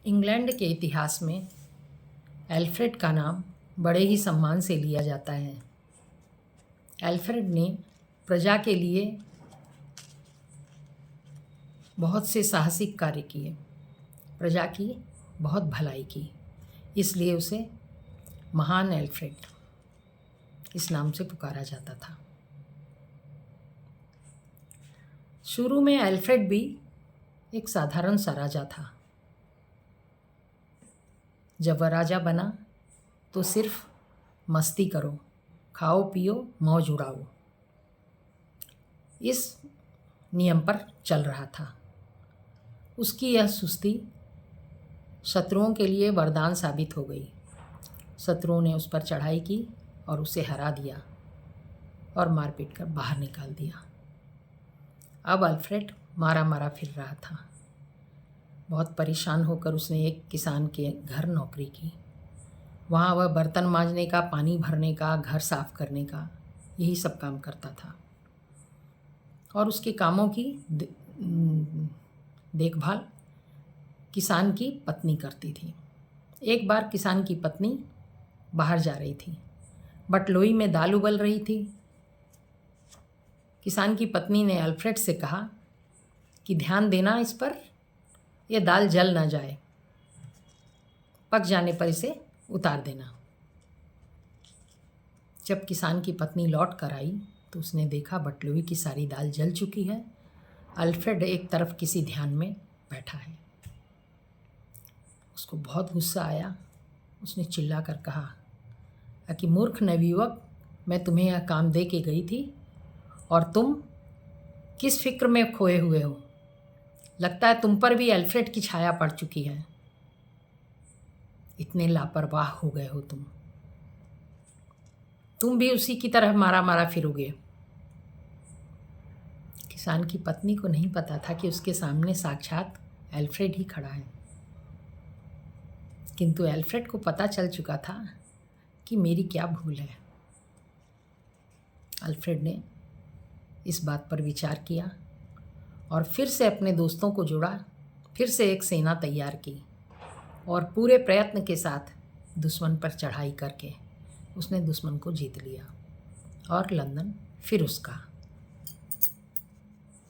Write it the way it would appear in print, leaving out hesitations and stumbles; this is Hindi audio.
इंग्लैंड के इतिहास में एल्फ्रेड का नाम बड़े ही सम्मान से लिया जाता है। एल्फ्रेड ने प्रजा के लिए बहुत से साहसिक कार्य किए, प्रजा की बहुत भलाई की, इसलिए उसे महान एल्फ्रेड इस नाम से पुकारा जाता था। शुरू में एल्फ्रेड भी एक साधारण सा राजा था। जब वह राजा बना तो सिर्फ मस्ती करो, खाओ पियो, मौज उड़ाओ, इस नियम पर चल रहा था। उसकी यह सुस्ती शत्रुओं के लिए वरदान साबित हो गई। शत्रुओं ने उस पर चढ़ाई की और उसे हरा दिया और मारपीट कर बाहर निकाल दिया। अब अल्फ्रेड मारा मारा फिर रहा था। बहुत परेशान होकर उसने एक किसान के घर नौकरी की। वहाँ वह बर्तन मांजने का, पानी भरने का, घर साफ करने का, यही सब काम करता था और उसके कामों की देखभाल किसान की पत्नी करती थी। एक बार किसान की पत्नी बाहर जा रही थी, बटलोई में दाल उबल रही थी। किसान की पत्नी ने अल्फ्रेड से कहा कि ध्यान देना इस पर, यह दाल जल ना जाए, पक जाने पर इसे उतार देना। जब किसान की पत्नी लौट कर आई तो उसने देखा बटलोई की सारी दाल जल चुकी है। अल्फ्रेड एक तरफ किसी ध्यान में बैठा है। उसको बहुत गुस्सा आया। उसने चिल्ला कर कहा कि मूर्ख नवयुवक, मैं तुम्हें यह काम दे के गई थी और तुम किस फिक्र में खोए हुए हो। लगता है तुम पर भी अल्फ्रेड की छाया पड़ चुकी है। इतने लापरवाह हो गए हो तुम भी उसी की तरह मारा मारा फिरोगे। किसान की पत्नी को नहीं पता था कि उसके सामने साक्षात एल्फ्रेड ही खड़ा है, किंतु एल्फ्रेड को पता चल चुका था कि मेरी क्या भूल है। अल्फ्रेड ने इस बात पर विचार किया और फिर से अपने दोस्तों को जोड़ा, फिर से एक सेना तैयार की और पूरे प्रयत्न के साथ दुश्मन पर चढ़ाई करके उसने दुश्मन को जीत लिया और लंदन फिर उसका